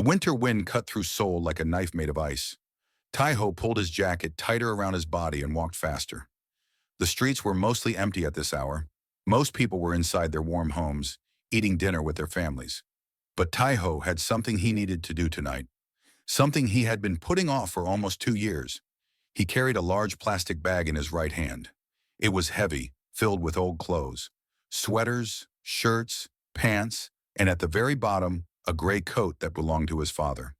winter wind cut through Seoul like a knife made of ice. Taiho pulled his jacket tighter around his body and walked faster. The streets were mostly empty at this hour. Most people were inside their warm homes, eating dinner with their families. But Taiho had something he needed to do tonight, something he had been putting off for almost 2 years. He carried a large plastic bag in his right hand. It was heavy, filled with old clothes, sweaters, shirts, pants, and at the very bottom, a gray coat that belonged to his father.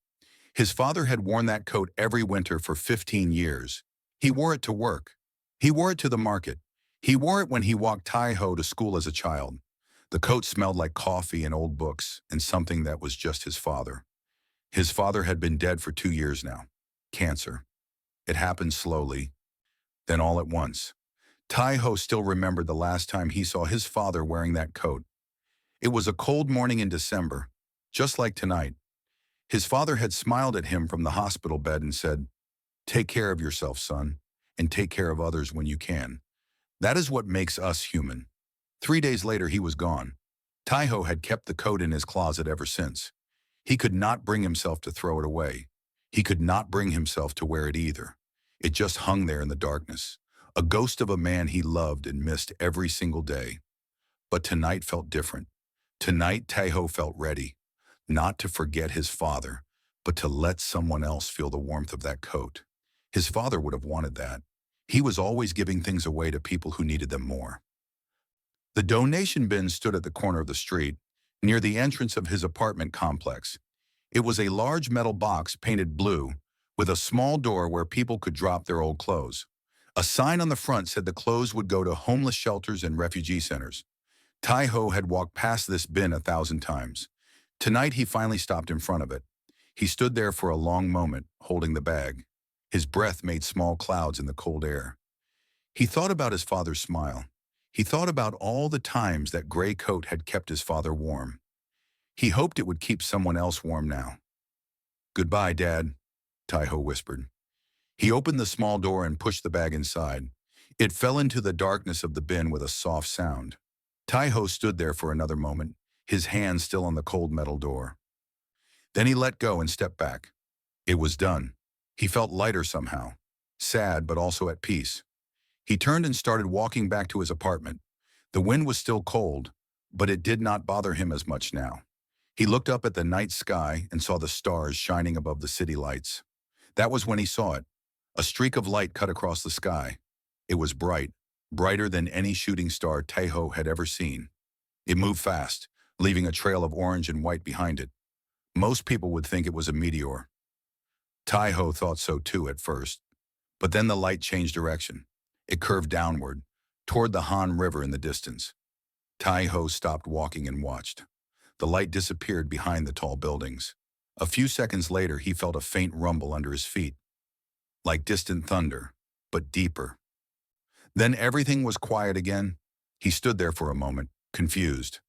His father had worn that coat every winter for 15 years. He wore it to work. He wore it to the market. He wore it when he walked Taiho to school as a child. The coat smelled like coffee and old books and something that was just his father. His father had been dead for 2 years now. Cancer. It happened slowly, then all at once. Taiho still remembered the last time he saw his father wearing that coat. It was a cold morning in December, just like tonight. His father had smiled at him from the hospital bed and said, "Take care of yourself, son, and take care of others when you can. That is what makes us human." 3 days later, he was gone. Taiho had kept the coat in his closet ever since. He could not bring himself to throw it away. He could not bring himself to wear it either. It just hung there in the darkness, a ghost of a man he loved and missed every single day. But tonight felt different. Tonight, Taiho felt ready, not to forget his father, but to let someone else feel the warmth of that coat. His father would have wanted that. He was always giving things away to people who needed them more. The donation bin stood at the corner of the street, near the entrance of his apartment complex. It was a large metal box painted blue, with a small door where people could drop their old clothes. A sign on the front said the clothes would go to homeless shelters and refugee centers. Taiho had walked past this bin 1,000 times. Tonight he finally stopped in front of it. He stood there for a long moment, holding the bag. His breath made small clouds in the cold air. He thought about his father's smile. He thought about all the times that gray coat had kept his father warm. He hoped it would keep someone else warm now. "Goodbye, Dad," Taiho whispered. He opened the small door and pushed the bag inside. It fell into the darkness of the bin with a soft sound. Taiho stood there for another moment, his hand still on the cold metal door. Then he let go and stepped back. It was done. He felt lighter somehow, sad but also at peace. He turned and started walking back to his apartment. The wind was still cold, but it did not bother him as much now. He looked up at the night sky and saw the stars shining above the city lights. That was when he saw it. A streak of light cut across the sky. It was bright, brighter than any shooting star Taiho had ever seen. It moved fast, leaving a trail of orange and white behind it. Most people would think it was a meteor. Taiho thought so too at first. But then the light changed direction. It curved downward, toward the Han River in the distance. Taiho stopped walking and watched. The light disappeared behind the tall buildings. A few seconds later, he felt a faint rumble under his feet, like distant thunder, but deeper. Then everything was quiet again. He stood there for a moment, confused.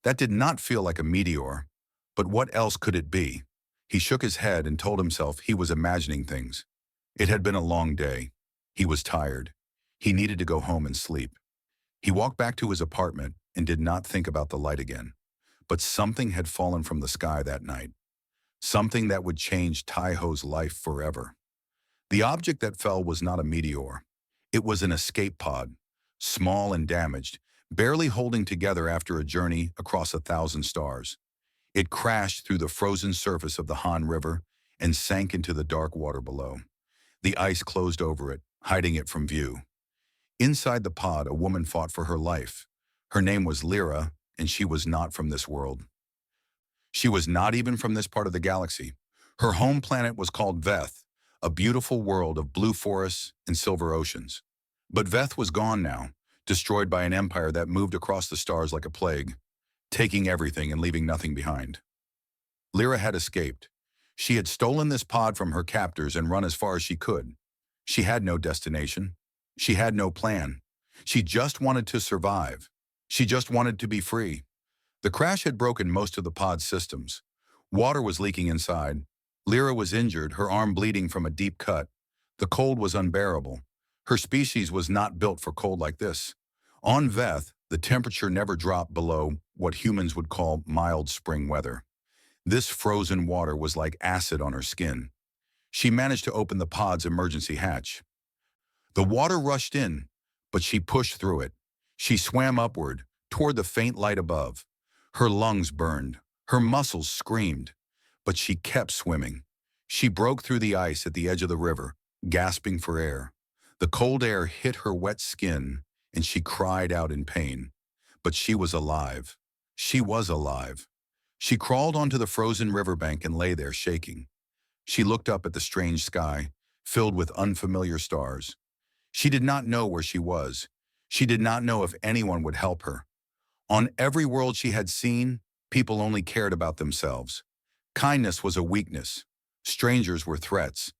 That did not feel like a meteor, but what else could it be? He shook his head and told himself he was imagining things. It had been a long day. He was tired. He needed to go home and sleep. He walked back to his apartment and did not think about the light again. But something had fallen from the sky that night. Something that would change Taiho's life forever. The object that fell was not a meteor. It was an escape pod, small and damaged, barely holding together after a journey across 1,000 stars. It crashed through the frozen surface of the Han River and sank into the dark water below. The ice closed over it, hiding it from view. Inside the pod, a woman fought for her life. Her name was Lyra, and she was not from this world. She was not even from this part of the galaxy. Her home planet was called Veth, a beautiful world of blue forests and silver oceans. But Veth was gone now, destroyed by an empire that moved across the stars like a plague, taking everything and leaving nothing behind. Lyra had escaped. She had stolen this pod from her captors and run as far as she could. She had no destination. She had no plan. She just wanted to survive. She just wanted to be free. The crash had broken most of the pod's systems. Water was leaking inside. Lyra was injured, her arm bleeding from a deep cut. The cold was unbearable. Her species was not built for cold like this. On Veth, the temperature never dropped below what humans would call mild spring weather. This frozen water was like acid on her skin. She managed to open the pod's emergency hatch. The water rushed in, but she pushed through it. She swam upward, toward the faint light above. Her lungs burned. Her muscles screamed. But she kept swimming. She broke through the ice at the edge of the river, gasping for air. The cold air hit her wet skin, and she cried out in pain. But she was alive. She was alive. She crawled onto the frozen riverbank and lay there shaking. She looked up at the strange sky, filled with unfamiliar stars. She did not know where she was. She did not know if anyone would help her. On every world she had seen, people only cared about themselves. Kindness was a weakness. Strangers were threats.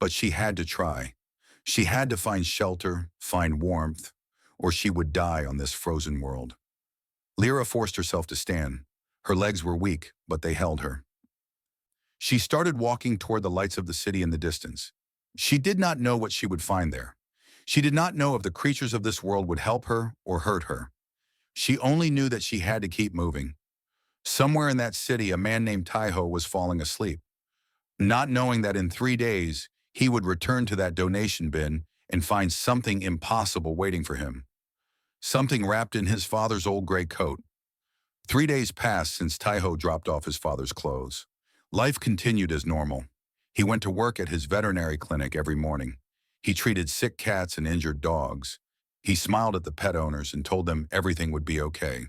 But she had to try. She had to find shelter, find warmth, or she would die on this frozen world. Lyra forced herself to stand. Her legs were weak, but they held her. She started walking toward the lights of the city in the distance. She did not know what she would find there. She did not know if the creatures of this world would help her or hurt her. She only knew that she had to keep moving. Somewhere in that city, a man named Taiho was falling asleep, not knowing that in 3 days, he would return to that donation bin and find something impossible waiting for him. Something wrapped in his father's old gray coat. 3 days passed since Taiho dropped off his father's clothes. Life continued as normal. He went to work at his veterinary clinic every morning. He treated sick cats and injured dogs. He smiled at the pet owners and told them everything would be okay.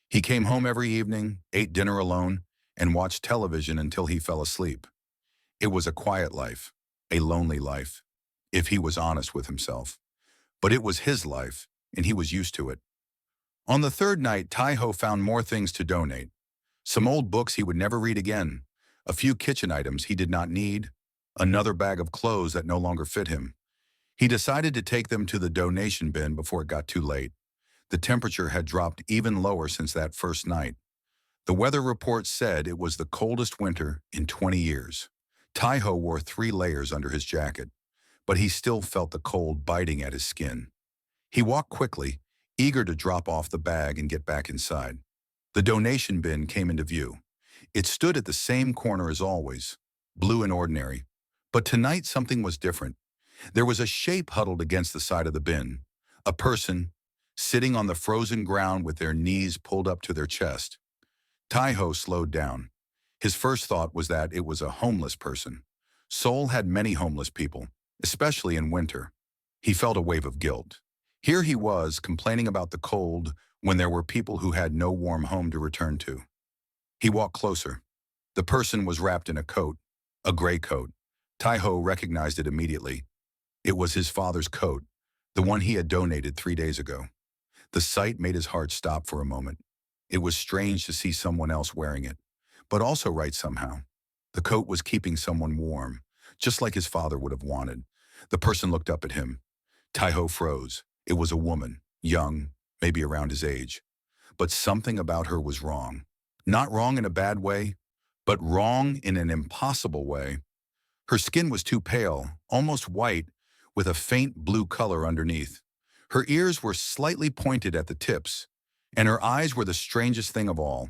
He came home every evening, ate dinner alone, and watched television until he fell asleep. It was a quiet life, a lonely life, if he was honest with himself. But it was his life, and he was used to it. On the third night, Taiho found more things to donate. Some old books he would never read again, a few kitchen items he did not need, another bag of clothes that no longer fit him. He decided to take them to the donation bin before it got too late. The temperature had dropped even lower since that first night. The weather report said it was the coldest winter in 20 years. Taiho wore 3 layers under his jacket, but he still felt the cold biting at his skin. He walked quickly, eager to drop off the bag and get back inside. The donation bin came into view. It stood at the same corner as always, blue and ordinary. But tonight something was different. There was a shape huddled against the side of the bin, a person sitting on the frozen ground with their knees pulled up to their chest. Taiho slowed down. His first thought was that it was a homeless person. Seoul had many homeless people, especially in winter. He felt a wave of guilt. Here he was, complaining about the cold when there were people who had no warm home to return to. He walked closer. The person was wrapped in a coat, a gray coat. Taiho recognized it immediately. It was his father's coat, the one he had donated 3 days ago. The sight made his heart stop for a moment. It was strange to see someone else wearing it, but also right somehow. The coat was keeping someone warm, just like his father would have wanted. The person looked up at him. Taiho froze. It was a woman, young, maybe around his age. But something about her was wrong. Not wrong in a bad way, but wrong in an impossible way. Her skin was too pale, almost white, with a faint blue color underneath. Her ears were slightly pointed at the tips, and her eyes were the strangest thing of all.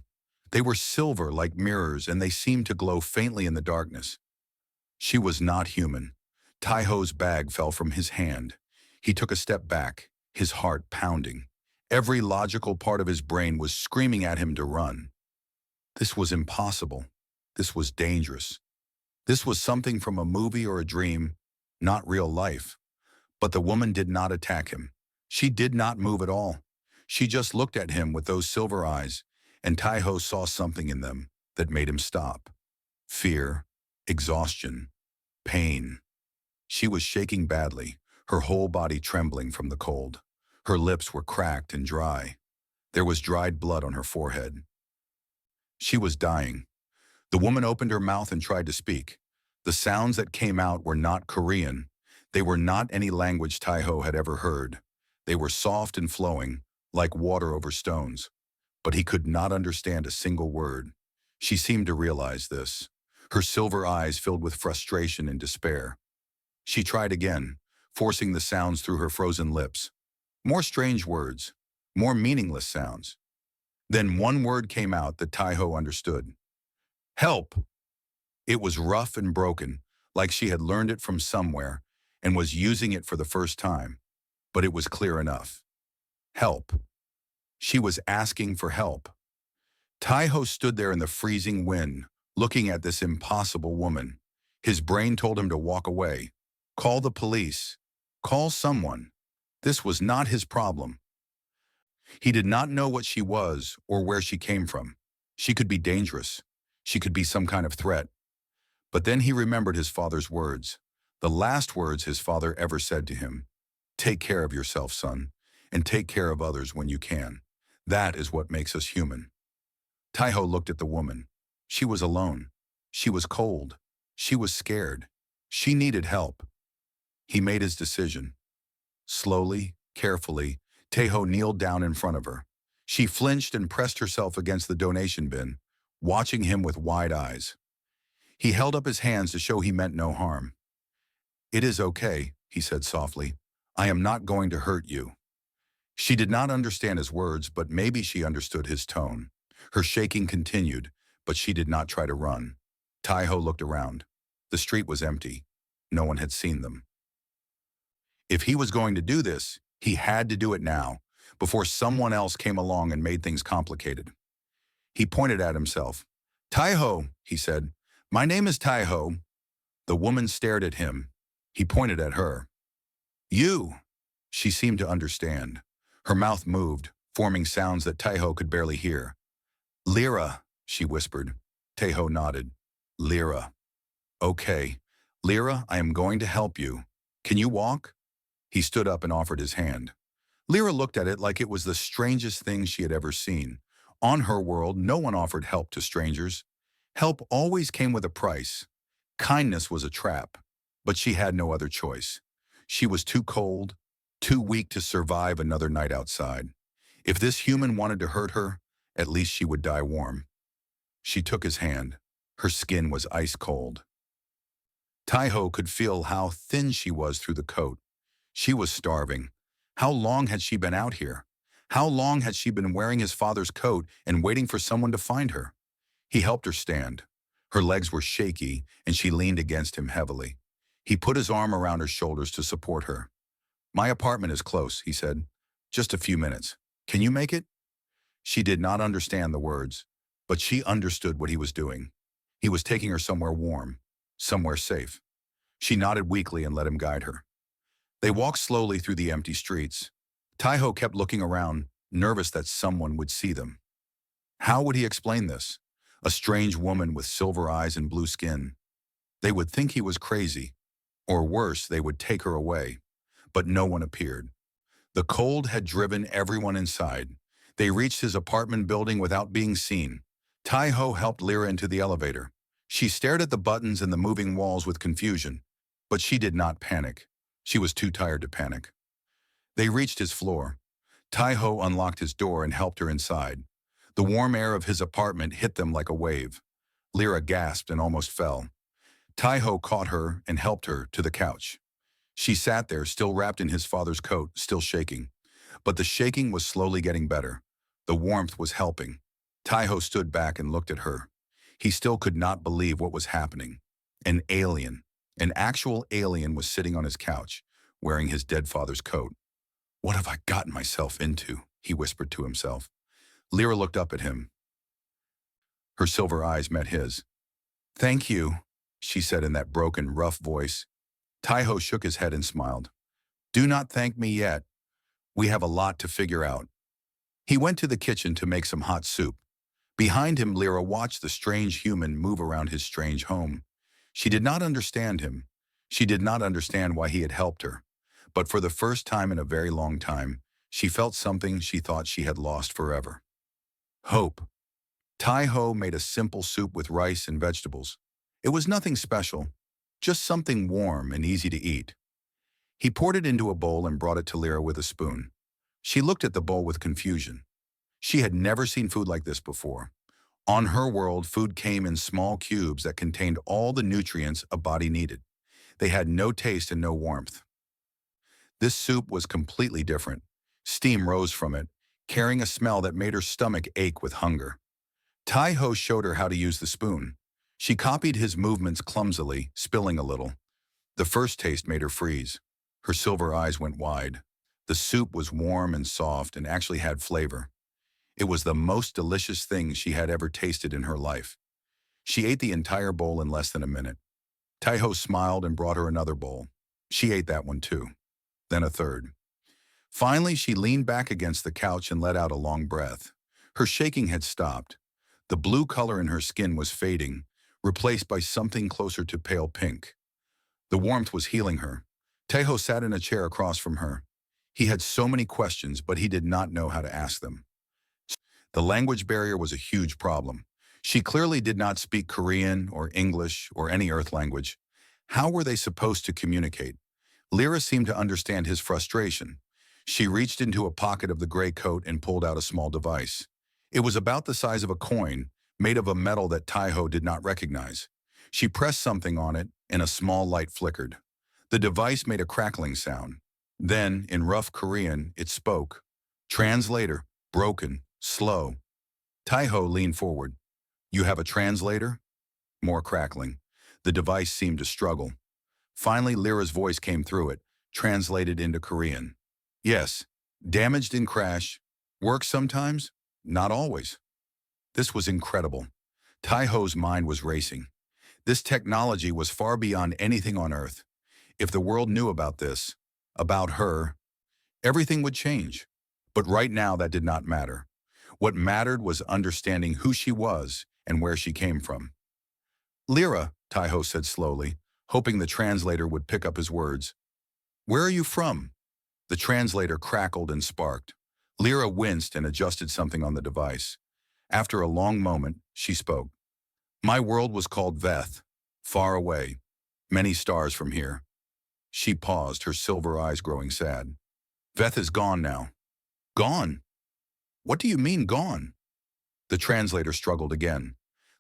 They were silver like mirrors, and they seemed to glow faintly in the darkness. She was not human. Taiho's bag fell from his hand. He took a step back, his heart pounding. Every logical part of his brain was screaming at him to run. This was impossible. This was dangerous. This was something from a movie or a dream, not real life. But the woman did not attack him. She did not move at all. She just looked at him with those silver eyes, and Taiho saw something in them that made him stop. Fear, exhaustion, pain. She was shaking badly, her whole body trembling from the cold. Her lips were cracked and dry. There was dried blood on her forehead. She was dying. The woman opened her mouth and tried to speak. The sounds that came out were not Korean. They were not any language Taiho had ever heard. They were soft and flowing, like water over stones. But he could not understand a single word. She seemed to realize this. Her silver eyes filled with frustration and despair. She tried again, forcing the sounds through her frozen lips. More strange words, more meaningless sounds. Then one word came out that Taiho understood. Help! It was rough and broken, like she had learned it from somewhere and was using it for the first time, but it was clear enough. Help. She was asking for help. Taiho stood there in the freezing wind, looking at this impossible woman. His brain told him to walk away. Call the police. Call someone. This was not his problem. He did not know what she was or where she came from. She could be dangerous. She could be some kind of threat. But then he remembered his father's words, the last words his father ever said to him. Take care of yourself, son, and take care of others when you can. That is what makes us human. Taiho looked at the woman. She was alone. She was cold. She was scared. She needed help. He made his decision. Slowly, carefully, Taiho kneeled down in front of her. She flinched and pressed herself against the donation bin, watching him with wide eyes. He held up his hands to show he meant no harm. It is okay, he said softly. I am not going to hurt you. She did not understand his words, but maybe she understood his tone. Her shaking continued, but she did not try to run. Taiho looked around. The street was empty. No one had seen them. If he was going to do this, he had to do it now, before someone else came along and made things complicated. He pointed at himself. Taiho, he said. My name is Taiho. The woman stared at him. He pointed at her. You. She seemed to understand. Her mouth moved, forming sounds that Taiho could barely hear. Lyra, she whispered. Taiho nodded. Lyra. Okay. Lyra, I am going to help you. Can you walk? He stood up and offered his hand. Lyra looked at it like it was the strangest thing she had ever seen. On her world, no one offered help to strangers. Help always came with a price. Kindness was a trap, but she had no other choice. She was too cold, too weak to survive another night outside. If this human wanted to hurt her, at least she would die warm. She took his hand. Her skin was ice cold. Taiho could feel how thin she was through the coat. She was starving. How long had she been out here? How long had she been wearing his father's coat and waiting for someone to find her? He helped her stand. Her legs were shaky, and she leaned against him heavily. He put his arm around her shoulders to support her. My apartment is close, he said. Just a few minutes. Can you make it? She did not understand the words, but she understood what he was doing. He was taking her somewhere warm, somewhere safe. She nodded weakly and let him guide her. They walked slowly through the empty streets. Taiho kept looking around, nervous that someone would see them. How would he explain this? A strange woman with silver eyes and blue skin. They would think he was crazy, or worse, they would take her away. But no one appeared. The cold had driven everyone inside. They reached his apartment building without being seen. Taiho helped Lyra into the elevator. She stared at the buttons and the moving walls with confusion, but she did not panic. She was too tired to panic. They reached his floor. Taiho unlocked his door and helped her inside. The warm air of his apartment hit them like a wave. Lyra gasped and almost fell. Taiho caught her and helped her to the couch. She sat there, still wrapped in his father's coat, still shaking. But the shaking was slowly getting better. The warmth was helping. Taiho stood back and looked at her. He still could not believe what was happening. An alien, an actual alien, was sitting on his couch, wearing his dead father's coat. What have I gotten myself into? He whispered to himself. Lyra looked up at him. Her silver eyes met his. Thank you, she said in that broken, rough voice. Taiho shook his head and smiled. Do not thank me yet. We have a lot to figure out. He went to the kitchen to make some hot soup. Behind him, Lyra watched the strange human move around his strange home. She did not understand him. She did not understand why he had helped her. But for the first time in a very long time, she felt something she thought she had lost forever. Hope. Taiho made a simple soup with rice and vegetables. It was nothing special, just something warm and easy to eat. He poured it into a bowl and brought it to Lyra with a spoon. She looked at the bowl with confusion. She had never seen food like this before. On her world, food came in small cubes that contained all the nutrients a body needed. They had no taste and no warmth. This soup was completely different. Steam rose from it, carrying a smell that made her stomach ache with hunger. Taiho showed her how to use the spoon. She copied his movements clumsily, spilling a little. The first taste made her freeze. Her silver eyes went wide. The soup was warm and soft and actually had flavor. It was the most delicious thing she had ever tasted in her life. She ate the entire bowl in less than a minute. Taiho smiled and brought her another bowl. She ate that one too. Then a third. Finally, she leaned back against the couch and let out a long breath. Her shaking had stopped. The blue color in her skin was fading, replaced by something closer to pale pink. The warmth was healing her. Taiho sat in a chair across from her. He had so many questions, but he did not know how to ask them. The language barrier was a huge problem. She clearly did not speak Korean or English or any Earth language. How were they supposed to communicate? Lyra seemed to understand his frustration. She reached into a pocket of the gray coat and pulled out a small device. It was about the size of a coin, made of a metal that Taiho did not recognize. She pressed something on it, and a small light flickered. The device made a crackling sound. Then, in rough Korean, it spoke. Translator, broken, slow. Taiho leaned forward. You have a translator? More crackling. The device seemed to struggle. Finally, Lyra's voice came through it, translated into Korean. Yes, damaged in crash. Works sometimes, not always. This was incredible. Taiho's mind was racing. This technology was far beyond anything on Earth. If the world knew about this, about her, everything would change. But right now that did not matter. What mattered was understanding who she was and where she came from. Lyra, Taiho said slowly, hoping the translator would pick up his words. Where are you from? The translator crackled and sparked. Lyra winced and adjusted something on the device. After a long moment, she spoke. My world was called Veth, far away, many stars from here. She paused, her silver eyes growing sad. Veth is gone now. Gone? What do you mean gone? The translator struggled again.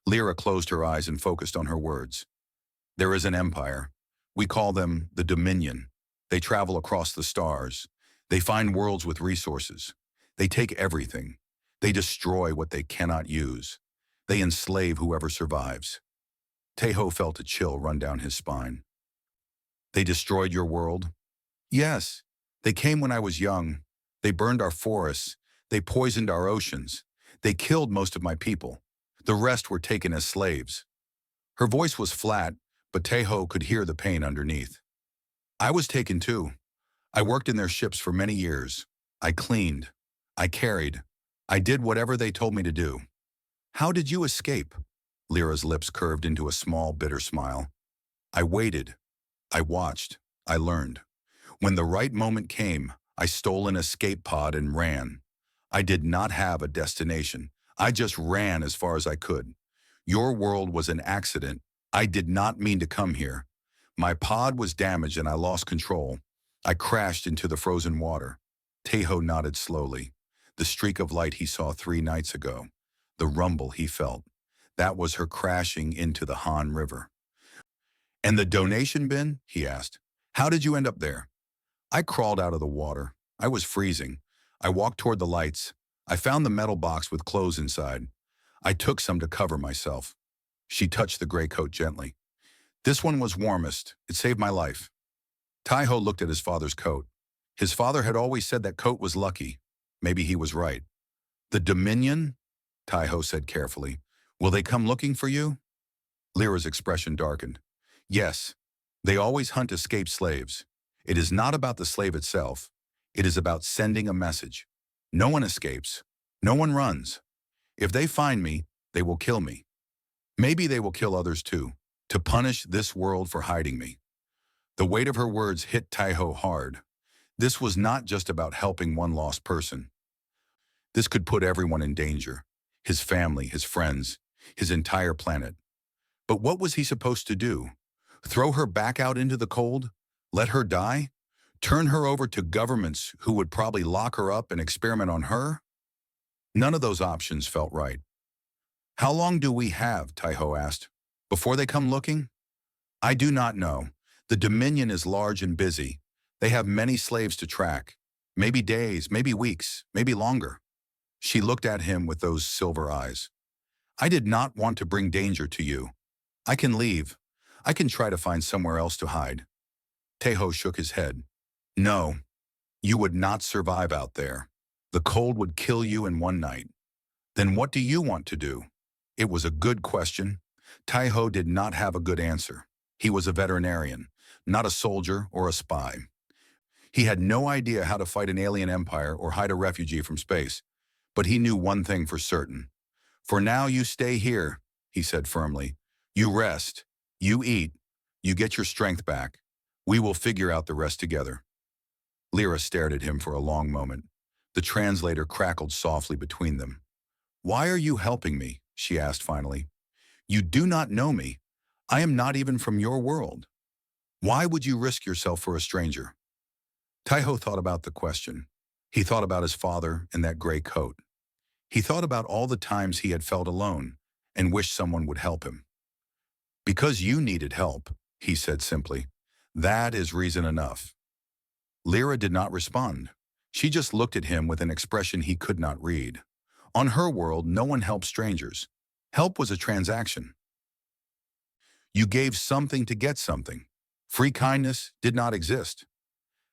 Lyra closed her eyes and focused on her words. There is an empire. We call them the Dominion. They travel across the stars. They find worlds with resources. They take everything. They destroy what they cannot use. They enslave whoever survives. Taiho felt a chill run down his spine. They destroyed your world? Yes. They came when I was young. They burned our forests. They poisoned our oceans. They killed most of my people. The rest were taken as slaves. Her voice was flat, but Taiho could hear the pain underneath. I was taken too. I worked in their ships for many years. I cleaned. I carried. I did whatever they told me to do. How did you escape? Lyra's lips curved into a small, bitter smile. I waited. I watched. I learned. When the right moment came, I stole an escape pod and ran. I did not have a destination. I just ran as far as I could. Your world was an accident. I did not mean to come here. My pod was damaged and I lost control. I crashed into the frozen water. Taiho nodded slowly. The streak of light he saw 3 nights ago. The rumble he felt. That was her crashing into the Han River. And the donation bin? He asked. How did you end up there? I crawled out of the water. I was freezing. I walked toward the lights. I found the metal box with clothes inside. I took some to cover myself. She touched the gray coat gently. This one was warmest. It saved my life. Taiho looked at his father's coat. His father had always said that coat was lucky. Maybe he was right. The Dominion? Taiho said carefully. Will they come looking for you? Lyra's expression darkened. Yes. They always hunt escaped slaves. It is not about the slave itself. It is about sending a message. No one escapes. No one runs. If they find me, they will kill me. Maybe they will kill others too, to punish this world for hiding me. The weight of her words hit Taiho hard. This was not just about helping one lost person. This could put everyone in danger. His family, his friends, his entire planet. But what was he supposed to do? Throw her back out into the cold? Let her die? Turn her over to governments who would probably lock her up and experiment on her? None of those options felt right. How long do we have, Taiho asked, before they come looking? I do not know. The Dominion is large and busy. They have many slaves to track. Maybe days, maybe weeks, maybe longer. She looked at him with those silver eyes. I did not want to bring danger to you. I can leave. I can try to find somewhere else to hide. Taeho shook his head. No, you would not survive out there. The cold would kill you in one night. Then what do you want to do? It was a good question. Taeho did not have a good answer. He was a veterinarian, not a soldier or a spy. He had no idea how to fight an alien empire or hide a refugee from space. But he knew one thing for certain. For now you stay here, he said firmly. You rest, you eat, you get your strength back. We will figure out the rest together. Lyra stared at him for a long moment. The translator crackled softly between them. Why are you helping me? She asked finally. You do not know me. I am not even from your world. Why would you risk yourself for a stranger? Taeho thought about the question. He thought about his father in that gray coat. He thought about all the times he had felt alone and wished someone would help him. Because you needed help, he said simply. That is reason enough. Lyra did not respond. She just looked at him with an expression he could not read. On her world, no one helped strangers. Help was a transaction. You gave something to get something. Free kindness did not exist.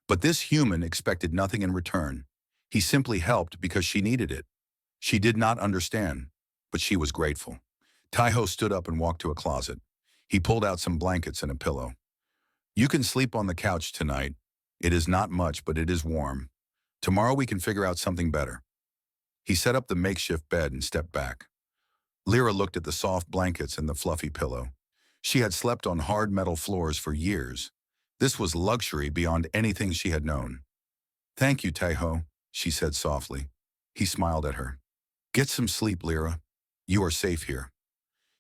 But this human expected nothing in return. He simply helped because she needed it. She did not understand, but she was grateful. Taeho stood up and walked to a closet. He pulled out some blankets and a pillow. You can sleep on the couch tonight. It is not much, but it is warm. Tomorrow we can figure out something better. He set up the makeshift bed and stepped back. Lyra looked at the soft blankets and the fluffy pillow. She had slept on hard metal floors for years. This was luxury beyond anything she had known. Thank you, Taeho, she said softly. He smiled at her. Get some sleep, Lyra. You are safe here.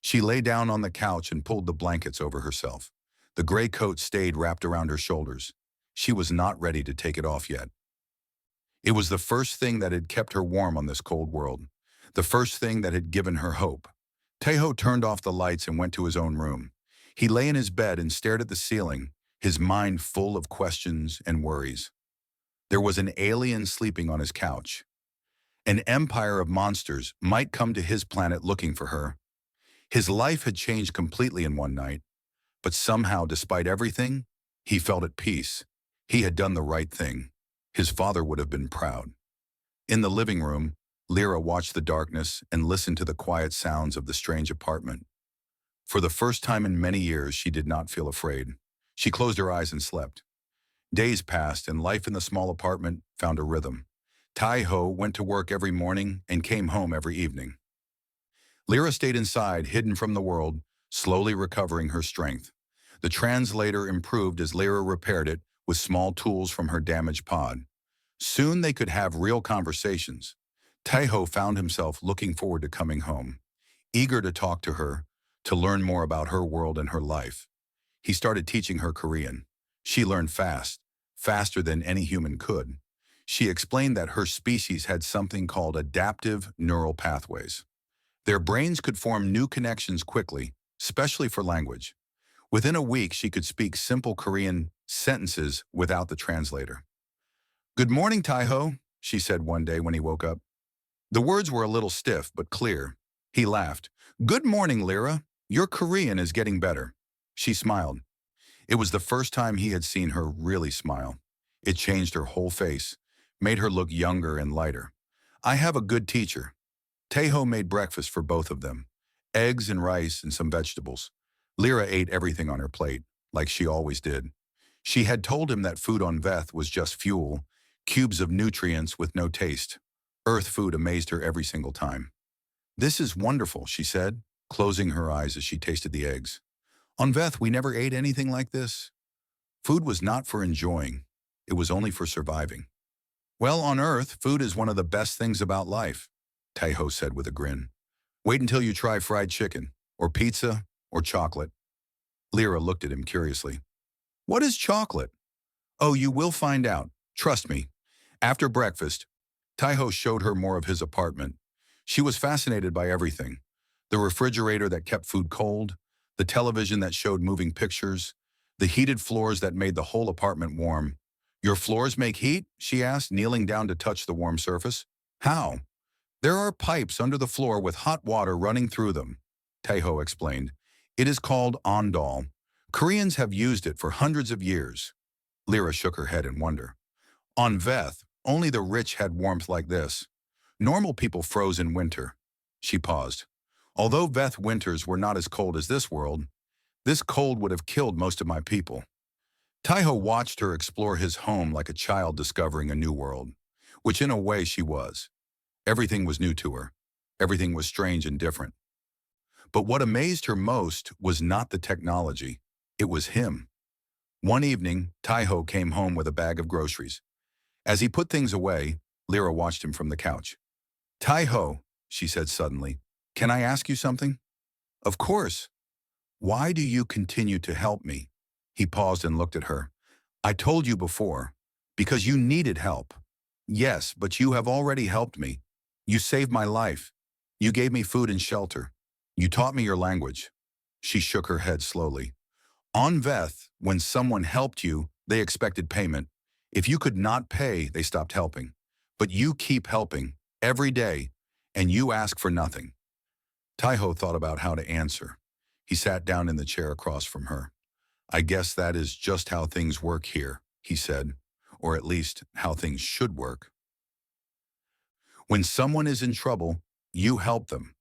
She lay down on the couch and pulled the blankets over herself. The gray coat stayed wrapped around her shoulders. She was not ready to take it off yet. It was the first thing that had kept her warm on this cold world. The first thing that had given her hope. Taeho turned off the lights and went to his own room. He lay in his bed and stared at the ceiling, his mind full of questions and worries. There was an alien sleeping on his couch. An empire of monsters might come to his planet looking for her. His life had changed completely in one night, but somehow, despite everything, he felt at peace. He had done the right thing. His father would have been proud. In the living room, Lyra watched the darkness and listened to the quiet sounds of the strange apartment. For the first time in many years, she did not feel afraid. She closed her eyes and slept. Days passed, and life in the small apartment found a rhythm. Taeho went to work every morning and came home every evening. Lyra stayed inside, hidden from the world, slowly recovering her strength. The translator improved as Lyra repaired it with small tools from her damaged pod. Soon they could have real conversations. Taeho found himself looking forward to coming home, eager to talk to her, to learn more about her world and her life. He started teaching her Korean. She learned fast, faster than any human could. She explained that her species had something called adaptive neural pathways. Their brains could form new connections quickly, especially for language. Within a week, she could speak simple Korean sentences without the translator. Good morning, Taeho, she said one day when he woke up. The words were a little stiff but clear. He laughed. Good morning, Lyra. Your Korean is getting better. She smiled. It was the first time he had seen her really smile. It changed her whole face, made her look younger and lighter. I have a good teacher. Taeho made breakfast for both of them. Eggs and rice and some vegetables. Lyra ate everything on her plate, like she always did. She had told him that food on Veth was just fuel, cubes of nutrients with no taste. Earth food amazed her every single time. This is wonderful, she said, closing her eyes as she tasted the eggs. On Veth, we never ate anything like this. Food was not for enjoying. It was only for surviving. Well, on Earth, food is one of the best things about life, Taeho said with a grin. Wait until you try fried chicken, or pizza, or chocolate. Lyra looked at him curiously. What is chocolate? Oh, you will find out. Trust me. After breakfast, Taeho showed her more of his apartment. She was fascinated by everything. The refrigerator that kept food cold, the television that showed moving pictures, the heated floors that made the whole apartment warm. Your floors make heat? She asked, kneeling down to touch the warm surface. How? There are pipes under the floor with hot water running through them, Taeho explained. It is called ondol. Koreans have used it for hundreds of years. Lyra shook her head in wonder. On Veth, only the rich had warmth like this. Normal people froze in winter. She paused. Although Veth winters were not as cold as this world, this cold would have killed most of my people. Taiho watched her explore his home like a child discovering a new world, which in a way she was. Everything was new to her. Everything was strange and different. But what amazed her most was not the technology. It was him. One evening, Taiho came home with a bag of groceries. As he put things away, Lyra watched him from the couch. Taiho, she said suddenly, can I ask you something? Of course. Why do you continue to help me? He paused and looked at her. I told you before, because you needed help. Yes, but you have already helped me. You saved my life. You gave me food and shelter. You taught me your language. She shook her head slowly. On Veth, when someone helped you, they expected payment. If you could not pay, they stopped helping. But you keep helping, every day, and you ask for nothing. Taiho thought about how to answer. He sat down in the chair across from her. I guess that is just how things work here, he said, or at least how things should work. When someone is in trouble, you help them,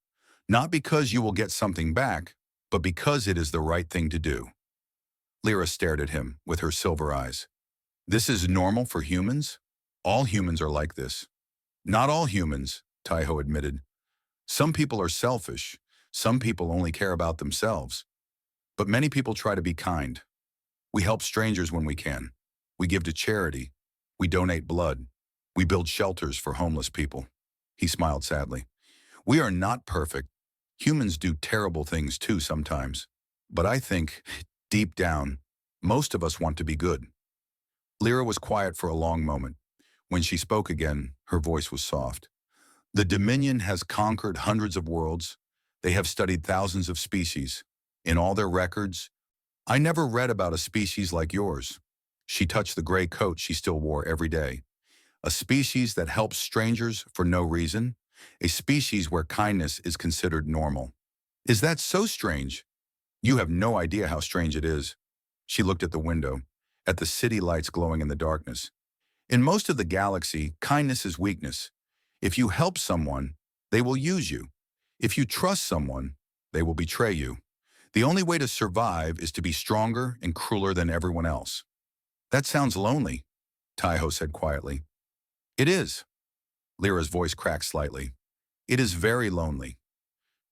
not because you will get something back, but because it is the right thing to do. Lyra stared at him with her silver eyes. This is normal for humans? All humans are like this. Not all humans, Taiho admitted. Some people are selfish. Some people only care about themselves. But many people try to be kind. We help strangers when we can. We give to charity. We donate blood. We build shelters for homeless people. He smiled sadly. We are not perfect. Humans do terrible things too sometimes. But I think, deep down, most of us want to be good. Lyra was quiet for a long moment. When she spoke again, her voice was soft. The Dominion has conquered hundreds of worlds. They have studied thousands of species. In all their records, I never read about a species like yours. She touched the gray coat she still wore every day. A species that helps strangers for no reason. A species where kindness is considered normal. Is that so strange? You have no idea how strange it is. She looked at the window, at the city lights glowing in the darkness. In most of the galaxy, kindness is weakness. If you help someone, they will use you. If you trust someone, they will betray you. The only way to survive is to be stronger and crueler than everyone else. That sounds lonely, Taiho said quietly. It is. Lyra's voice cracked slightly. It is very lonely.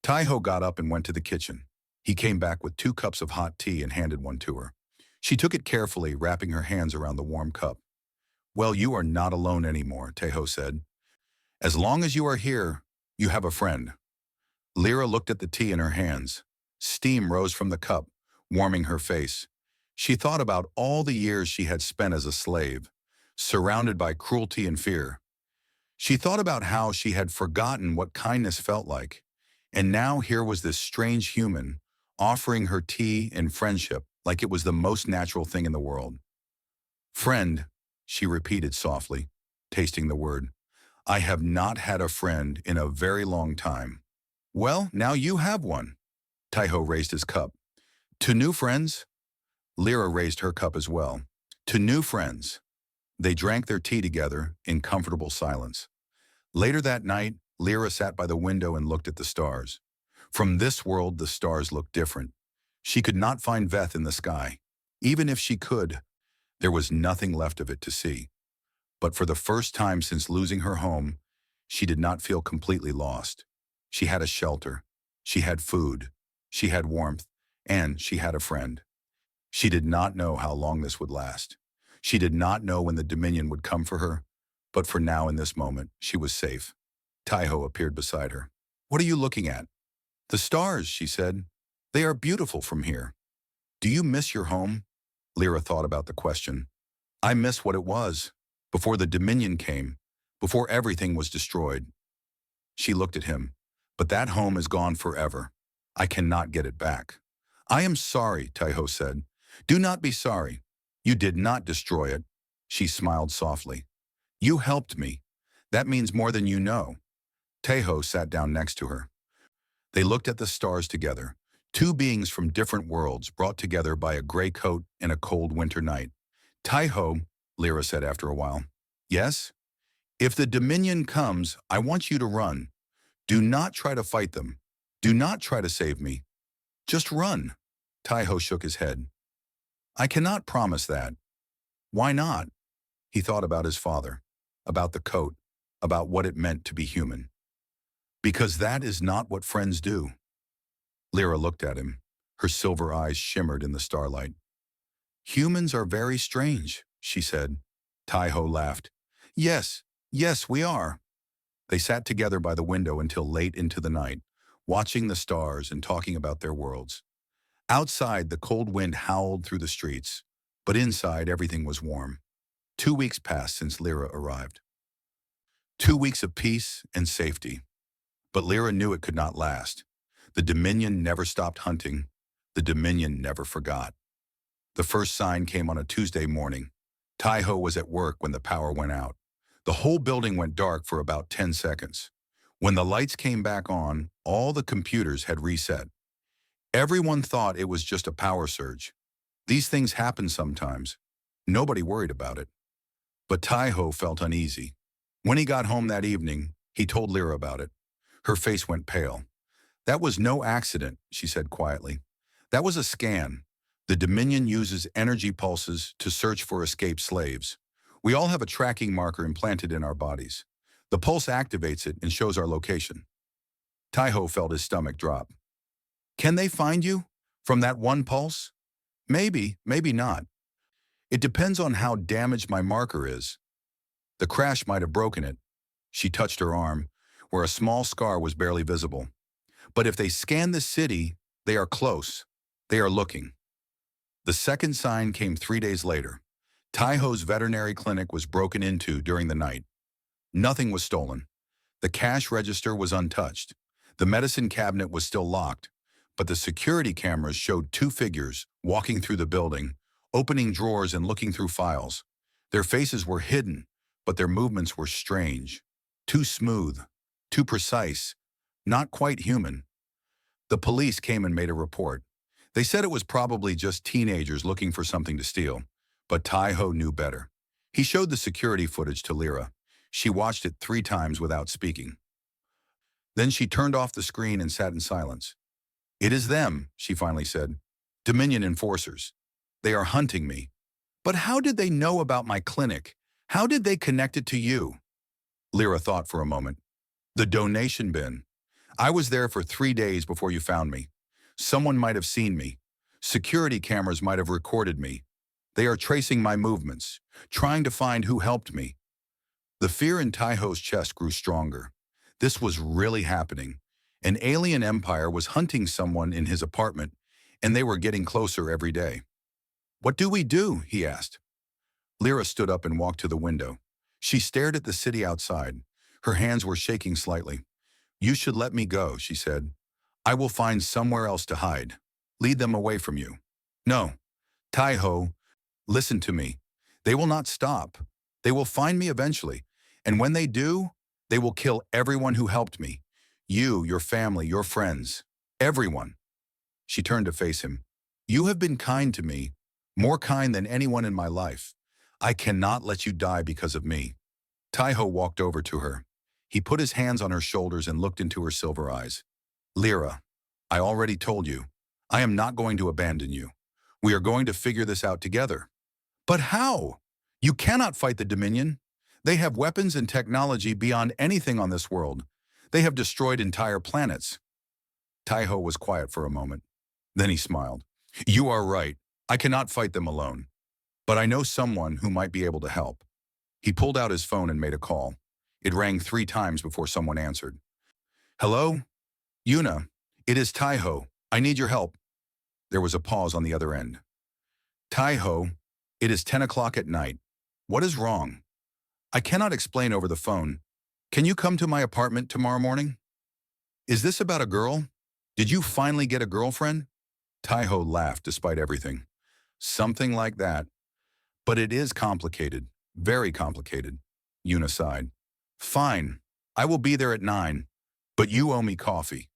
Taiho got up and went to the kitchen. He came back with 2 cups of hot tea and handed one to her. She took it carefully, wrapping her hands around the warm cup. Well, you are not alone anymore, Taiho said. As long as you are here, you have a friend. Lyra looked at the tea in her hands. Steam rose from the cup, warming her face. She thought about all the years she had spent as a slave, surrounded by cruelty and fear. She thought about how she had forgotten what kindness felt like, and now here was this strange human offering her tea and friendship like it was the most natural thing in the world. Friend, she repeated softly, tasting the word. I have not had a friend in a very long time. Well, now you have one. Taiho raised his cup. To new friends? Lyra raised her cup as well. To new friends. They drank their tea together in comfortable silence. Later that night, Lyra sat by the window and looked at the stars. From this world, the stars looked different. She could not find Veth in the sky. Even if she could, there was nothing left of it to see. But for the first time since losing her home, she did not feel completely lost. She had a shelter. She had food. She had warmth. And she had a friend. She did not know how long this would last. She did not know when the Dominion would come for her. But for now, in this moment, she was safe. Taiho appeared beside her. What are you looking at? The stars, she said. They are beautiful from here. Do you miss your home? Lyra thought about the question. I miss what it was, before the Dominion came, before everything was destroyed. She looked at him. But that home is gone forever. I cannot get it back. I am sorry, Taiho said. Do not be sorry. You did not destroy it. She smiled softly. You helped me. That means more than you know. Taiho sat down next to her. They looked at the stars together, Two beings from different worlds brought together by a gray coat and a cold winter night. Tai-ho, Lyra said after a while. Yes? If the Dominion comes, I want you to run. Do not try to fight them. Do not try to save me. Just run. Tai-ho shook his head. I cannot promise that. Why not? He thought about his father, about the coat, about what it meant to be human. Because that is not what friends do. Lyra looked at him. Her silver eyes shimmered in the starlight. Humans are very strange, she said. Tai-ho laughed. Yes, yes, we are. They sat together by the window until late into the night, watching the stars and talking about their worlds. Outside, the cold wind howled through the streets, but inside everything was warm. 2 weeks passed since Lyra arrived. 2 weeks of peace and safety. But Lyra knew it could not last. The Dominion never stopped hunting. The Dominion never forgot. The first sign came on a Tuesday morning. Tai-ho was at work when the power went out. The whole building went dark for about 10 seconds. When the lights came back on, all the computers had reset. Everyone thought it was just a power surge. These things happen sometimes. Nobody worried about it. But Tai-ho felt uneasy. When he got home that evening, he told Lyra about it. Her face went pale. That was no accident, she said quietly. That was a scan. The Dominion uses energy pulses to search for escaped slaves. We all have a tracking marker implanted in our bodies. The pulse activates it and shows our location. Tai-ho felt his stomach drop. Can they find you? From that one pulse? Maybe, maybe not. It depends on how damaged my marker is. The crash might have broken it. She touched her arm, where a small scar was barely visible. But if they scan the city, they are close. They are looking. The second sign came 3 days later. Tai-ho's veterinary clinic was broken into during the night. Nothing was stolen. The cash register was untouched. The medicine cabinet was still locked, but the security cameras showed two figures walking through the building, opening drawers and looking through files. Their faces were hidden, but their movements were strange. Too smooth, too precise, not quite human. The police came and made a report. They said it was probably just teenagers looking for something to steal, but Tai-ho knew better. He showed the security footage to Lyra. She watched it 3 times without speaking. Then she turned off the screen and sat in silence. It is them, she finally said. Dominion enforcers. They are hunting me. But how did they know about my clinic? How did they connect it to you? Lyra thought for a moment. The donation bin. I was there for 3 days before you found me. Someone might have seen me. Security cameras might have recorded me. They are tracing my movements, trying to find who helped me. The fear in Tai-ho's chest grew stronger. This was really happening. An alien empire was hunting someone in his apartment, and they were getting closer every day. What do we do? He asked. Lyra stood up and walked to the window. She stared at the city outside. Her hands were shaking slightly. You should let me go, she said. I will find somewhere else to hide. Lead them away from you. No. Tai-ho, listen to me. They will not stop. They will find me eventually. And when they do, they will kill everyone who helped me. You, your family, your friends. Everyone. She turned to face him. You have been kind to me, more kind than anyone in my life. I cannot let you die because of me. Tai-ho walked over to her. He put his hands on her shoulders and looked into her silver eyes. Lyra, I already told you. I am not going to abandon you. We are going to figure this out together. But how? You cannot fight the Dominion. They have weapons and technology beyond anything on this world. They have destroyed entire planets. Tai-ho was quiet for a moment. Then he smiled. You are right. I cannot fight them alone. But I know someone who might be able to help. He pulled out his phone and made a call. It rang 3 times before someone answered. Hello? Yuna, it is Tai-ho. I need your help. There was a pause on the other end. Tai-ho, it is 10 o'clock at night. What is wrong? I cannot explain over the phone. Can you come to my apartment tomorrow morning? Is this about a girl? Did you finally get a girlfriend? Tai-ho laughed despite everything. Something like that. But it is complicated. Very complicated. Yuna sighed. Fine. I will be there at 9. But you owe me coffee.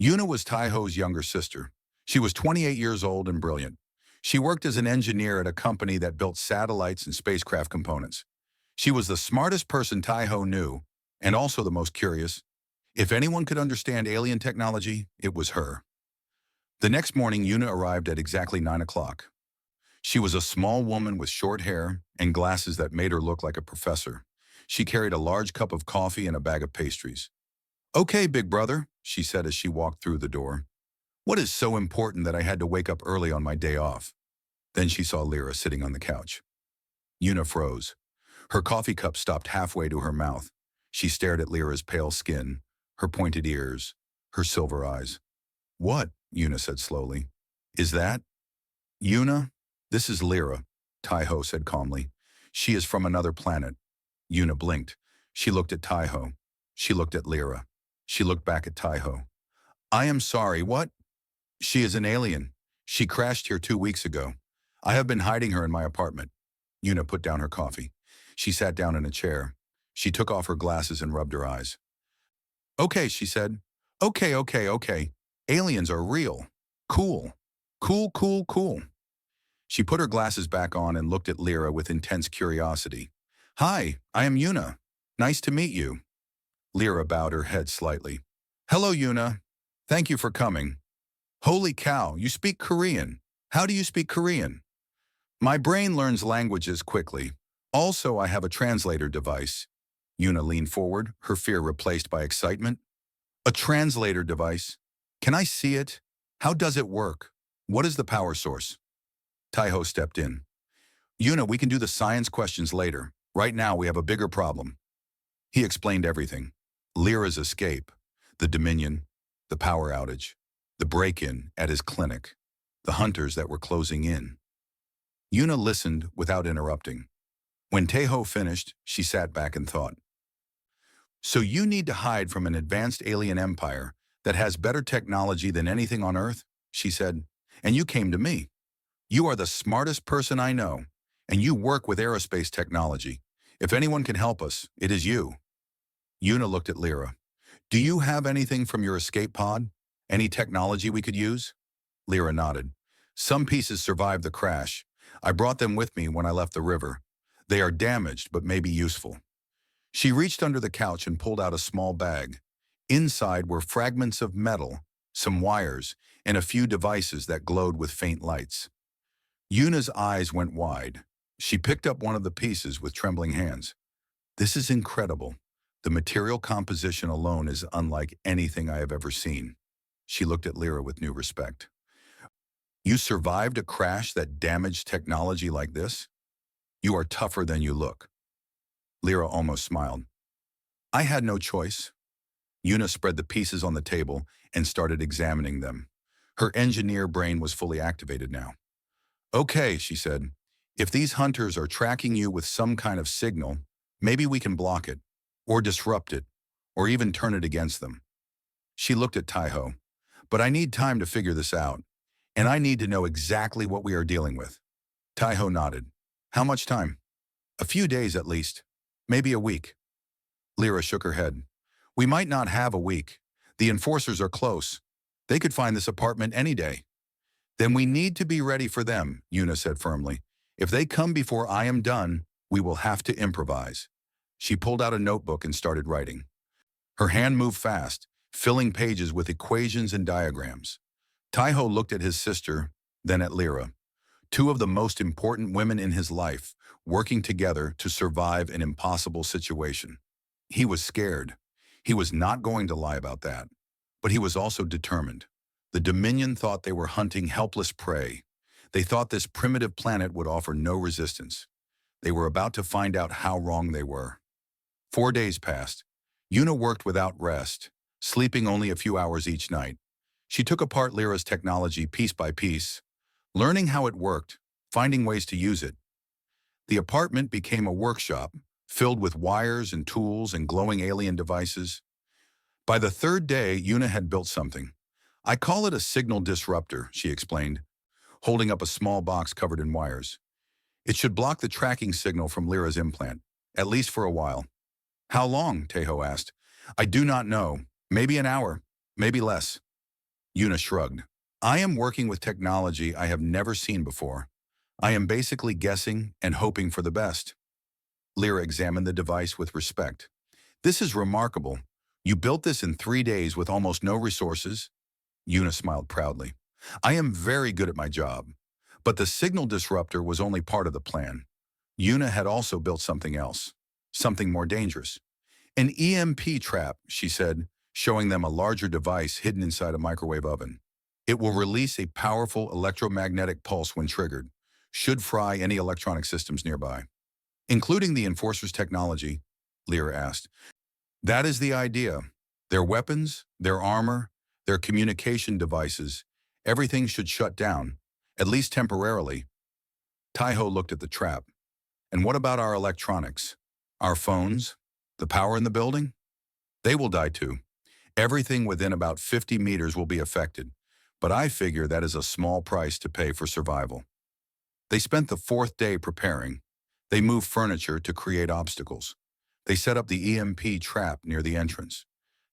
Yuna was Tai-ho's younger sister. She was 28 years old and brilliant. She worked as an engineer at a company that built satellites and spacecraft components. She was the smartest person Tai-Ho knew, and also the most curious. If anyone could understand alien technology, it was her. The next morning, Yuna arrived at exactly 9 o'clock. She was a small woman with short hair and glasses that made her look like a professor. She carried a large cup of coffee and a bag of pastries. "Okay, big brother," she said as she walked through the door. "What is so important that I had to wake up early on my day off?" Then she saw Lyra sitting on the couch. Yuna froze. Her coffee cup stopped halfway to her mouth. She stared at Lyra's pale skin, her pointed ears, her silver eyes. "What?" Yuna said slowly. "Is that?" "Yuna, this is Lyra," Tai-Ho said calmly. "She is from another planet." Yuna blinked. She looked at Tai-Ho. She looked at Lyra. She looked back at Tai-Ho. "I am sorry, what?" "She is an alien. She crashed here 2 weeks ago. I have been hiding her in my apartment." Yuna put down her coffee. She sat down in a chair. She took off her glasses and rubbed her eyes. "Okay," she said. Okay. Aliens are real. Cool. Cool. She put her glasses back on and looked at Lyra with intense curiosity. "Hi, I am Yuna. Nice to meet you." Lyra bowed her head slightly. "Hello, Yuna. Thank you for coming." "Holy cow, you speak Korean. How do you speak Korean?" "My brain learns languages quickly. Also, I have a translator device." Yuna leaned forward, her fear replaced by excitement. "A translator device? Can I see it? How does it work? What is the power source?" Tai-Ho stepped in. "Yuna, we can do the science questions later. Right now, we have a bigger problem." He explained everything. Lyra's escape, the Dominion, the power outage, the break-in at his clinic, the hunters that were closing in. Yuna listened without interrupting. When Tai-Ho finished, she sat back and thought. "So you need to hide from an advanced alien empire that has better technology than anything on Earth?" she said. "And you came to me. You are the smartest person I know, and you work with aerospace technology. If anyone can help us, it is you." Yuna looked at Lyra. "Do you have anything from your escape pod? Any technology we could use?" Lyra nodded. "Some pieces survived the crash. I brought them with me when I left the river. They are damaged, but may be useful." She reached under the couch and pulled out a small bag. Inside were fragments of metal, some wires, and a few devices that glowed with faint lights. Yuna's eyes went wide. She picked up one of the pieces with trembling hands. "This is incredible. The material composition alone is unlike anything I have ever seen." She looked at Lyra with new respect. "You survived a crash that damaged technology like this? You are tougher than you look." Lyra almost smiled. "I had no choice." Yuna spread the pieces on the table and started examining them. Her engineer brain was fully activated now. "Okay," she said. "If these hunters are tracking you with some kind of signal, maybe we can block it, or disrupt it, or even turn it against them." She looked at Tai-Ho. "But I need time to figure this out, and I need to know exactly what we are dealing with." Tai-Ho nodded. "How much time?" "A few days at least. Maybe a week." Lyra shook her head. "We might not have a week. The enforcers are close. They could find this apartment any day." "Then we need to be ready for them," Yuna said firmly. "If they come before I am done, we will have to improvise." She pulled out a notebook and started writing. Her hand moved fast, filling pages with equations and diagrams. Tai-Ho looked at his sister, then at Lyra. Two of the most important women in his life, working together to survive an impossible situation. He was scared. He was not going to lie about that. But he was also determined. The Dominion thought they were hunting helpless prey. They thought this primitive planet would offer no resistance. They were about to find out how wrong they were. 4 days passed. Yuna worked without rest, sleeping only a few hours each night. She took apart Lyra's technology piece by piece, learning how it worked, finding ways to use it. The apartment became a workshop, filled with wires and tools and glowing alien devices. By the third day, Yuna had built something. "I call it a signal disruptor," she explained, holding up a small box covered in wires. "It should block the tracking signal from Lyra's implant, at least for a while." "How long?" Tai-Ho asked. "I do not know. Maybe an hour, maybe less." Yuna shrugged. I am working with technology I have never seen before. I am basically guessing and hoping for the best. Lyra examined the device with respect. This is remarkable. You built this in 3 days with almost no resources? Una smiled proudly. I am very good at my job. But the signal disruptor was only part of the plan. Una had also built something else. Something more dangerous. An EMP trap, she said, showing them a larger device hidden inside a microwave oven. It will release a powerful electromagnetic pulse when triggered. Should fry any electronic systems nearby. Including the Enforcer's technology, Lyra asked. That is the idea. Their weapons, their armor, their communication devices, everything should shut down, at least temporarily. Taiho looked at the trap. And what about our electronics? Our phones? The power in the building? They will die too. Everything within about 50 meters will be affected, but I figure that is a small price to pay for survival. They spent the 4th day preparing. They moved furniture to create obstacles. They set up the EMP trap near the entrance.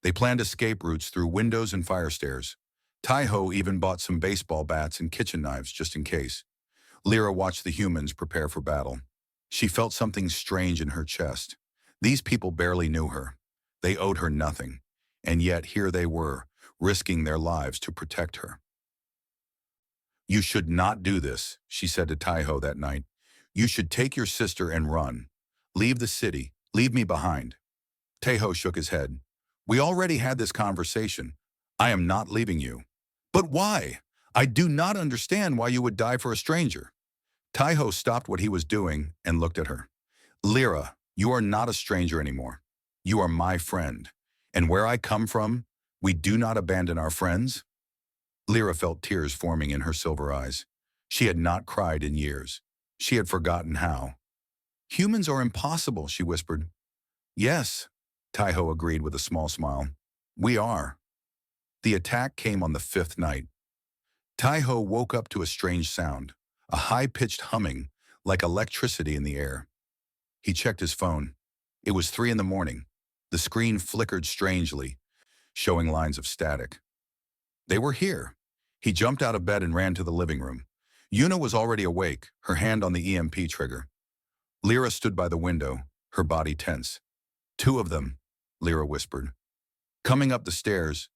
They planned escape routes through windows and fire stairs. Taiho even bought some baseball bats and kitchen knives just in case. Lyra watched the humans prepare for battle. She felt something strange in her chest. These people barely knew her. They owed her nothing. And yet here they were, risking their lives to protect her. You should not do this, she said to Taiho that night. You should take your sister and run. Leave the city. Leave me behind. Taiho shook his head. We already had this conversation. I am not leaving you. But why? I do not understand why you would die for a stranger. Taiho stopped what he was doing and looked at her. Lyra, you are not a stranger anymore. You are my friend. And where I come from, we do not abandon our friends. Lyra felt tears forming in her silver eyes. She had not cried in years. She had forgotten how. Humans are impossible, she whispered. Yes, Taiho agreed with a small smile. We are. The attack came on the 5th night. Taiho woke up to a strange sound, a high-pitched humming, like electricity in the air. He checked his phone. It was 3 in the morning. The screen flickered strangely, showing lines of static. They were here. He jumped out of bed and ran to the living room. Una was already awake, her hand on the EMP trigger. Lyra stood by the window, her body tense. 2 of them, Lyra whispered. Coming up the stairs.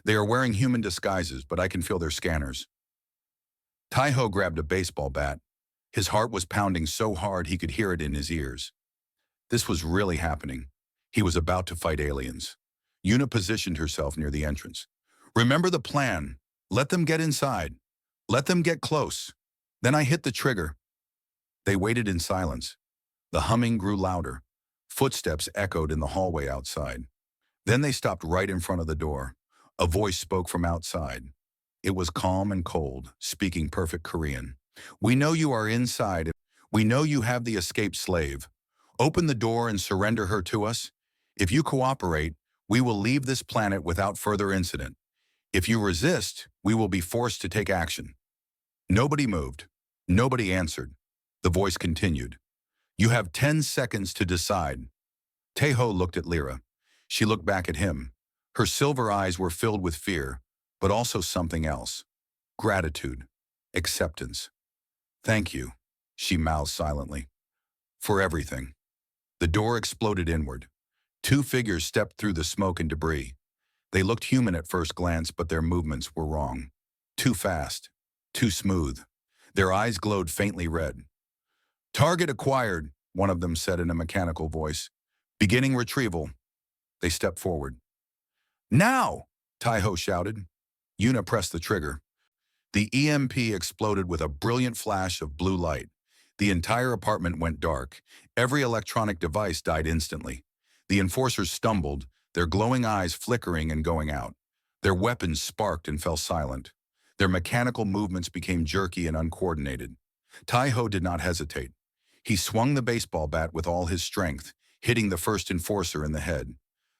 They are wearing human disguises, but I can feel their scanners. Taiho grabbed a baseball bat. His heart was pounding so hard he could hear it in his ears. This was really happening. He was about to fight aliens. Una positioned herself near the entrance. Remember the plan. Let them get inside. Let them get close. Then I hit the trigger. They waited in silence. The humming grew louder. Footsteps echoed in the hallway outside. Then they stopped right in front of the door. A voice spoke from outside. It was calm and cold, speaking perfect Korean. We know you are inside. We know you have the escaped slave. Open the door and surrender her to us. If you cooperate, we will leave this planet without further incident. If you resist, we will be forced to take action. Nobody moved. Nobody answered. The voice continued. You have 10 seconds to decide. Taiho looked at Lyra. She looked back at him. Her silver eyes were filled with fear, but also something else. Gratitude. Acceptance. Thank you, she mouthed silently. For everything. The door exploded inward. 2 figures stepped through the smoke and debris. They looked human at first glance, but their movements were wrong. Too fast. Too smooth. Their eyes glowed faintly red. Target acquired, one of them said in a mechanical voice. Beginning retrieval. They stepped forward. Now! Taiho shouted. Una pressed the trigger. The EMP exploded with a brilliant flash of blue light. The entire apartment went dark. Every electronic device died instantly. The enforcers stumbled, their glowing eyes flickering and going out. Their weapons sparked and fell silent. Their mechanical movements became jerky and uncoordinated. Taiho did not hesitate. He swung the baseball bat with all his strength, hitting the first enforcer in the head.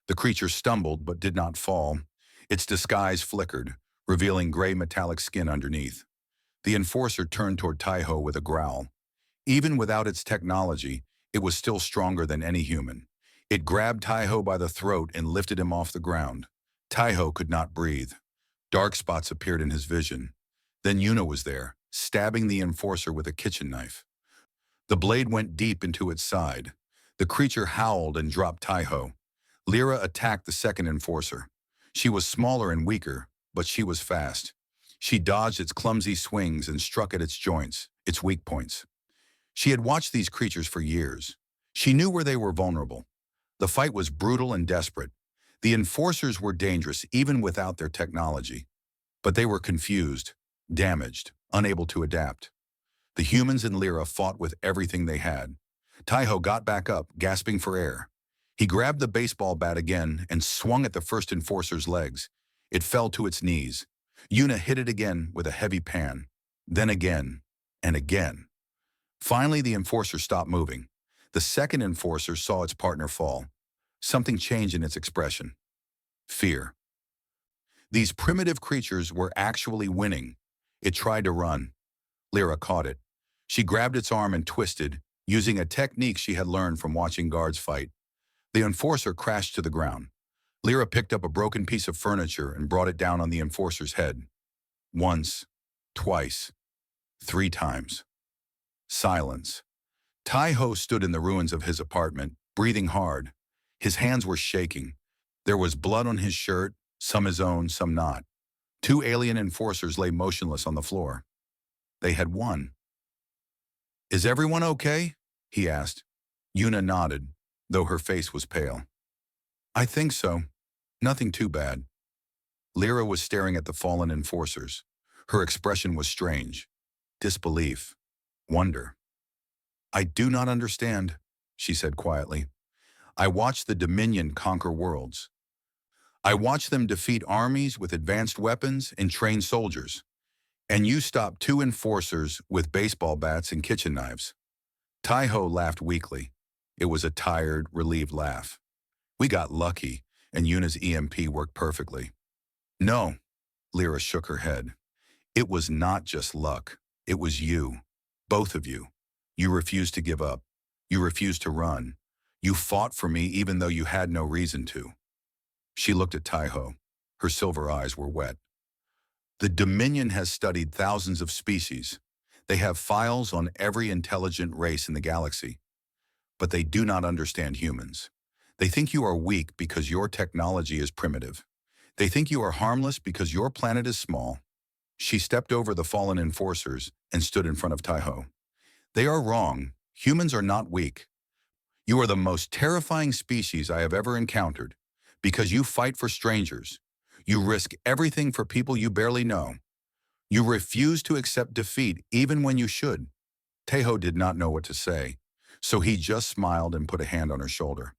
The creature stumbled but did not fall. Its disguise flickered, revealing gray metallic skin underneath. The enforcer turned toward Taiho with a growl. Even without its technology, it was still stronger than any human. It grabbed Taiho by the throat and lifted him off the ground. Taiho could not breathe. Dark spots appeared in his vision. Then Yuna was there, stabbing the enforcer with a kitchen knife. The blade went deep into its side. The creature howled and dropped Taiho. Lyra attacked the second enforcer. She was smaller and weaker, but she was fast. She dodged its clumsy swings and struck at its joints, its weak points. She had watched these creatures for years. She knew where they were vulnerable. The fight was brutal and desperate. The enforcers were dangerous even without their technology. But they were confused, damaged, unable to adapt. The humans and Lyra fought with everything they had. Taiho got back up, gasping for air. He grabbed the baseball bat again and swung at the first enforcer's legs. It fell to its knees. Yuna hit it again with a heavy pan. Then again, and again. Finally, the enforcer stopped moving. The second enforcer saw its partner fall. Something changed in its expression. Fear. These primitive creatures were actually winning. It tried to run. Lyra caught it. She grabbed its arm and twisted, using a technique she had learned from watching guards fight. The enforcer crashed to the ground. Lyra picked up a broken piece of furniture and brought it down on the enforcer's head. Once, twice, 3 times. Silence. Taiho stood in the ruins of his apartment, breathing hard. His hands were shaking. There was blood on his shirt, some his own, some not. 2 alien enforcers lay motionless on the floor. They had won. "Is everyone okay?" he asked. Yuna nodded, though her face was pale. "I think so. Nothing too bad." Lyra was staring at the fallen enforcers. Her expression was strange. Disbelief. Wonder. "I do not understand," she said quietly. "I watched the Dominion conquer worlds. I watched them defeat armies with advanced weapons and train soldiers. And you stopped 2 enforcers with baseball bats and kitchen knives." Taiho laughed weakly. It was a tired, relieved laugh. "We got lucky, and Yuna's EMP worked perfectly." "No," Lyra shook her head. "It was not just luck. It was you. Both of you. You refused to give up. You refused to run. You fought for me even though you had no reason to." She looked at Taiho. Her silver eyes were wet. "The Dominion has studied thousands of species. They have files on every intelligent race in the galaxy. But they do not understand humans. They think you are weak because your technology is primitive. They think you are harmless because your planet is small." She stepped over the fallen enforcers and stood in front of Taiho. "They are wrong. Humans are not weak. You are the most terrifying species I have ever encountered because you fight for strangers. You risk everything for people you barely know. You refuse to accept defeat even when you should." Taiho did not know what to say, so he just smiled and put a hand on her shoulder.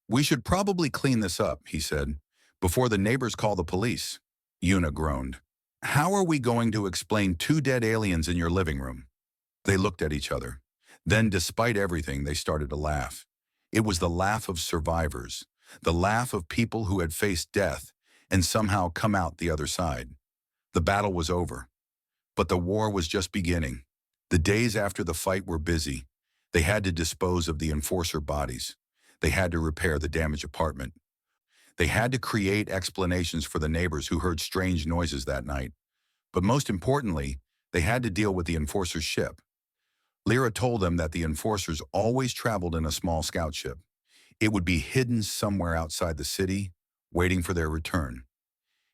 "We should probably clean this up," he said, "before the neighbors call the police." Yuna groaned. "How are we going to explain 2 dead aliens in your living room?" They looked at each other. Then, despite everything, they started to laugh. It was the laugh of survivors, the laugh of people who had faced death and somehow come out the other side. The battle was over, but the war was just beginning. The days after the fight were busy. They had to dispose of the enforcer bodies. They had to repair the damaged apartment. They had to create explanations for the neighbors who heard strange noises that night. But most importantly, they had to deal with the enforcer's ship. Lyra told them that the enforcers always traveled in a small scout ship. It would be hidden somewhere outside the city, waiting for their return.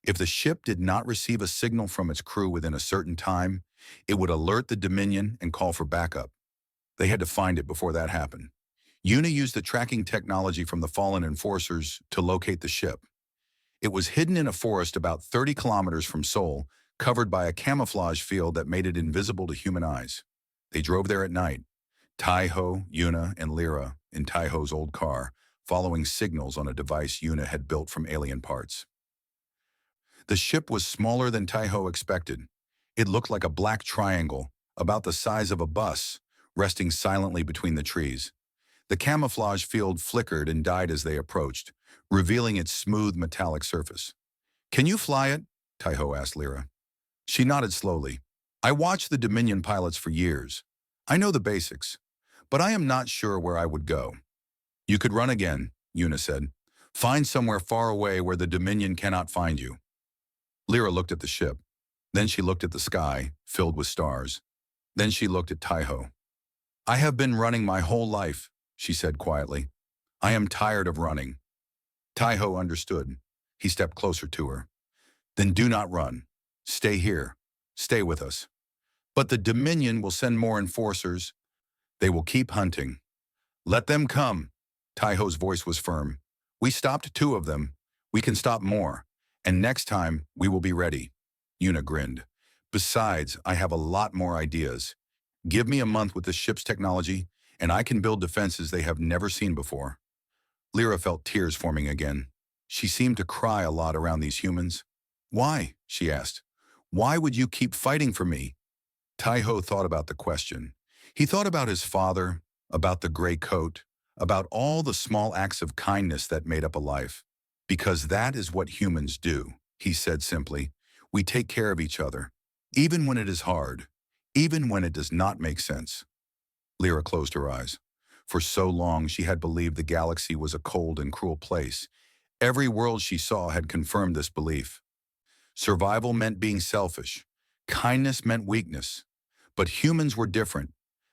If the ship did not receive a signal from its crew within a certain time, it would alert the Dominion and call for backup. They had to find it before that happened. Yuna used the tracking technology from the fallen enforcers to locate the ship. It was hidden in a forest about 30 kilometers from Seoul, covered by a camouflage field that made it invisible to human eyes. They drove there at night. Taiho, Yuna, and Lyra in Taiho's old car, following signals on a device Yuna had built from alien parts. The ship was smaller than Taiho expected. It looked like a black triangle, about the size of a bus, resting silently between the trees. The camouflage field flickered and died as they approached, revealing its smooth metallic surface. "Can you fly it?" Taiho asked Lyra. She nodded slowly. "I watched the Dominion pilots for years. I know the basics, but I am not sure where I would go." "You could run again," Yuna said. "Find somewhere far away where the Dominion cannot find you." Lyra looked at the ship. Then she looked at the sky, filled with stars. Then she looked at Taiho. I have been running my whole life, she said quietly. I am tired of running. Taiho understood. He stepped closer to her. Then do not run. Stay here. Stay with us. But the Dominion will send more enforcers. They will keep hunting. Let them come. Taiho's voice was firm. We stopped 2 of them. We can stop more. And next time, we will be ready. Yuna grinned. Besides, I have a lot more ideas. Give me a month with the ship's technology, and I can build defenses they have never seen before. Lyra felt tears forming again. She seemed to cry a lot around these humans. Why? She asked. Why would you keep fighting for me? Taiho thought about the question. He thought about his father, about the gray coat, about all the small acts of kindness that made up a life. Because that is what humans do, he said simply. We take care of each other, even when it is hard, even when it does not make sense. Lyra closed her eyes. For so long she had believed the galaxy was a cold and cruel place. Every world she saw had confirmed this belief. Survival meant being selfish. Kindness meant weakness. But humans were different.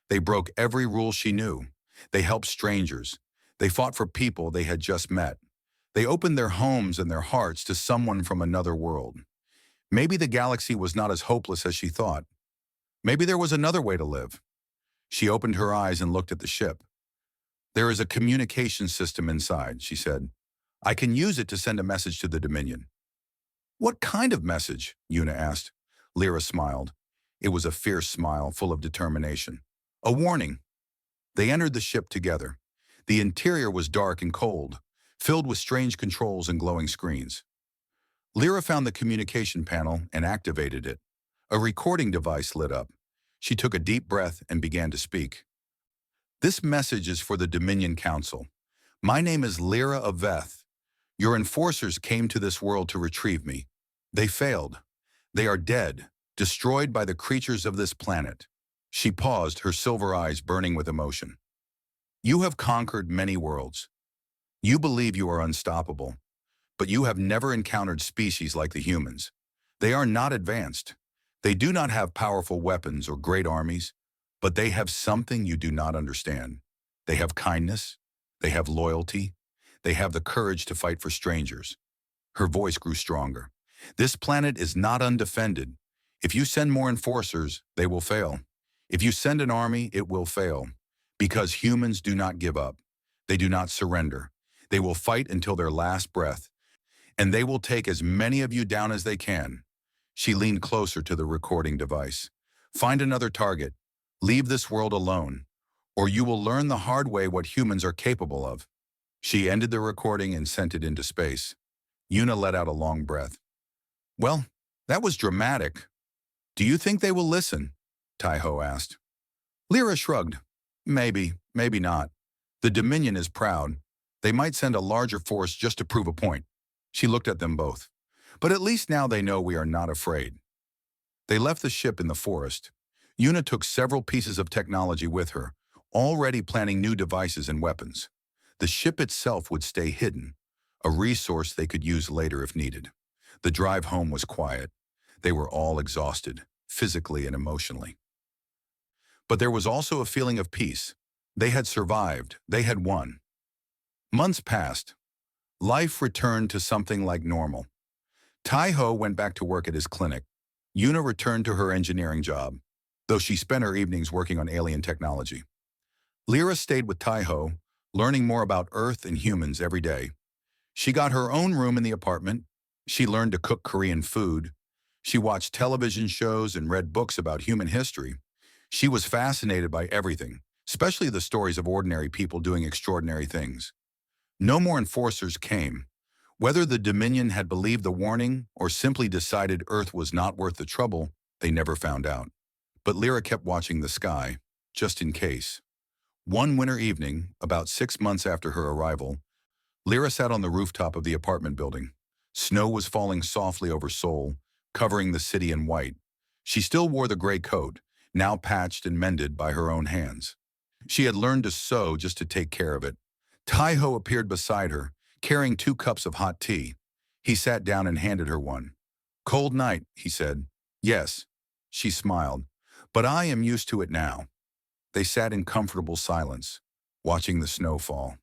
They broke every rule she knew. They helped strangers. They fought for people they had just met. They opened their homes and their hearts to someone from another world. Maybe the galaxy was not as hopeless as she thought. Maybe there was another way to live. She opened her eyes and looked at the ship. There is a communication system inside, she said. I can use it to send a message to the Dominion. What kind of message? Yuna asked. Lyra smiled. It was a fierce smile full of determination. A warning. They entered the ship together. The interior was dark and cold, filled with strange controls and glowing screens. Lyra found the communication panel and activated it. A recording device lit up. She took a deep breath and began to speak. This message is for the Dominion Council. My name is Lyra of Veth. Your enforcers came to this world to retrieve me. They failed. They are dead, destroyed by the creatures of this planet. She paused, her silver eyes burning with emotion. You have conquered many worlds. You believe you are unstoppable, but you have never encountered species like the humans. They are not advanced. They do not have powerful weapons or great armies, but they have something you do not understand. They have kindness. They have loyalty. They have the courage to fight for strangers. Her voice grew stronger. This planet is not undefended. If you send more enforcers, they will fail. If you send an army, it will fail. Because humans do not give up. They do not surrender. They will fight until their last breath. And they will take as many of you down as they can. She leaned closer to the recording device. Find another target. Leave this world alone, or you will learn the hard way what humans are capable of. She ended the recording and sent it into space. Yuna let out a long breath. Well, that was dramatic. Do you think they will listen? Taiho asked. Lyra shrugged. Maybe, maybe not. The Dominion is proud. They might send a larger force just to prove a point. She looked at them both. But at least now they know we are not afraid. They left the ship in the forest. Yuna took several pieces of technology with her, already planning new devices and weapons. The ship itself would stay hidden, a resource they could use later if needed. The drive home was quiet. They were all exhausted, physically and emotionally. But there was also a feeling of peace. They had survived. They had won. Months passed. Life returned to something like normal. Taiho went back to work at his clinic. Yuna returned to her engineering job, though she spent her evenings working on alien technology. Lyra stayed with Taiho, learning more about Earth and humans every day. She got her own room in the apartment. She learned to cook Korean food. She watched television shows and read books about human history. She was fascinated by everything, especially the stories of ordinary people doing extraordinary things. No more enforcers came. Whether the Dominion had believed the warning or simply decided Earth was not worth the trouble, they never found out. But Lyra kept watching the sky, just in case. One winter evening, about 6 months after her arrival, Lyra sat on the rooftop of the apartment building. Snow was falling softly over Seoul, covering the city in white. She still wore the gray coat, now patched and mended by her own hands. She had learned to sew just to take care of it. Taiho appeared beside her, carrying 2 cups of hot tea. He sat down and handed her one. Cold night, he said. Yes, she smiled, but I am used to it now. They sat in comfortable silence, watching the snow fall.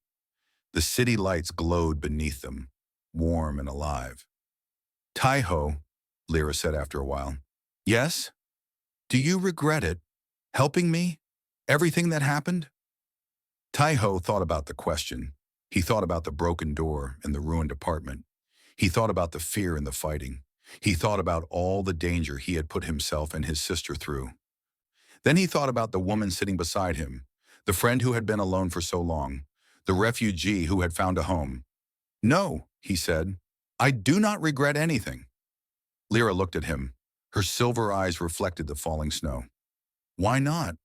The city lights glowed beneath them, warm and alive. Tai-ho, Lyra said after a while. Yes? Do you regret it? Helping me? Everything that happened? Tai-ho thought about the question. He thought about the broken door and the ruined apartment. He thought about the fear and the fighting. He thought about all the danger he had put himself and his sister through. Then he thought about the woman sitting beside him, the friend who had been alone for so long, the refugee who had found a home. No, he said, I do not regret anything. Lyra looked at him. Her silver eyes reflected the falling snow. Why not?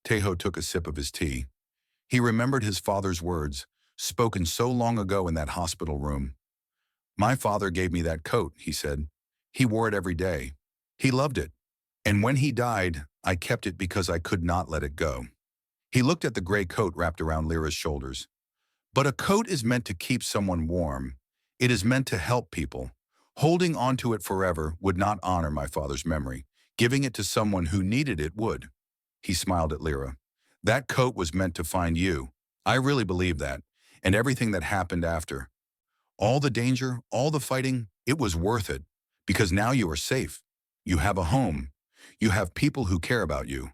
Tai-ho took a sip of his tea. He remembered his father's words, spoken so long ago in that hospital room. My father gave me that coat, he said. He wore it every day. He loved it. And when he died, I kept it because I could not let it go. He looked at the gray coat wrapped around Lyra's shoulders. But a coat is meant to keep someone warm. It is meant to help people. Holding onto it forever would not honor my father's memory. Giving it to someone who needed it would. He smiled at Lyra. That coat was meant to find you. I really believe that. And everything that happened after. All the danger, all the fighting, it was worth it. Because now you are safe. You have a home. You have people who care about you.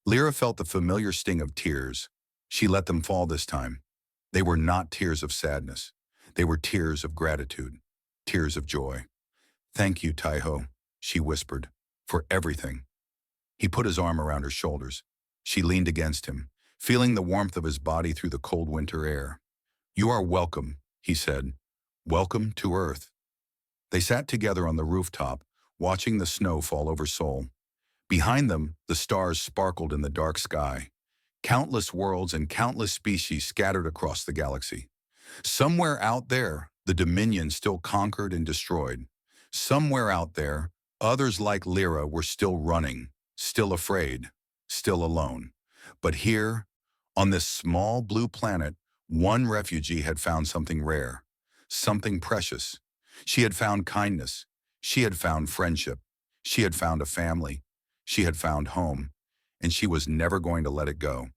Lyra felt the familiar sting of tears. She let them fall this time. They were not tears of sadness. They were tears of gratitude, tears of joy. Thank you, Tai-ho, she whispered, for everything. He put his arm around her shoulders. She leaned against him, feeling the warmth of his body through the cold winter air. You are welcome, he said. Welcome to Earth. They sat together on the rooftop, watching the snow fall over Seoul. Behind them, the stars sparkled in the dark sky. Countless worlds and countless species scattered across the galaxy. Somewhere out there, the Dominion still conquered and destroyed. Somewhere out there, others like Lyra were still running, still afraid, still alone. But here, on this small blue planet, one refugee had found something rare, something precious. She had found kindness. She had found friendship. She had found a family. She had found home. And she was never going to let it go.